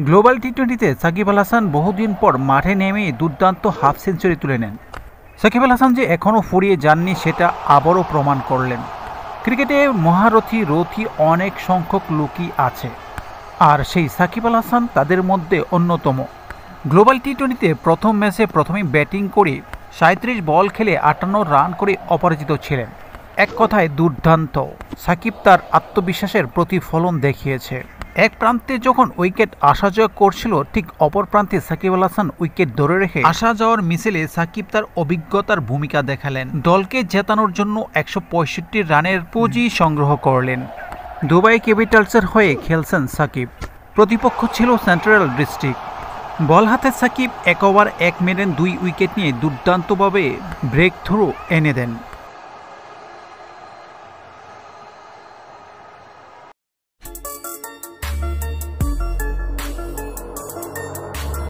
Global টি-20তে Shakib Al Hasan বহুদিন পর মাঠে নেমেই দুর্দান্ত হাফ সেঞ্চুরি তুলে নেন। সাকিব আল হাসান যে এখনও ফুরিয়ে যাননি সেটা আবারও প্রমাণ করলেন। ক্রিকেটে রথী অনেক সংখ্যক লোকই আছে, আর সেই সাকিব আল হাসান তাদের মধ্যে অন্যতম। গ্লোবাল টি-20তে প্রথম ম্যাচে প্রথমেই ব্যাটিং করে 37 বল খেলে 58 রান করে অপরাজিত ছিলেন। এক কথায় দুর্দান্ত। সাকিব তার আত্মবিশ্বাসের প্রতিফলন দেখিয়েছে। এক প্রান্তে যখন উইকেট আসা যাওয়া করছিল, ঠিক অপর প্রান্তে সাকিব আল হাসান উইকেট ধরে রেখে আসা যাওয়ার মিছিলে সাকিব তার অভিজ্ঞতার ভূমিকা দেখালেন। দলকে জেতানোর জন্য 165 রানের পুঁজি সংগ্রহ করলেন। দুবাই ক্যাপিটালসের হয়ে খেলছেন সাকিব। প্রতিপক্ষ ছিল সেন্ট্রাল ডিস্ট্রিক্ট। বল হাতে সাকিব 1 ওভার 1 মিনিটে 2 উইকেট নিয়ে দুর্দান্তভাবে ব্রেক থ্রু এনে দেন।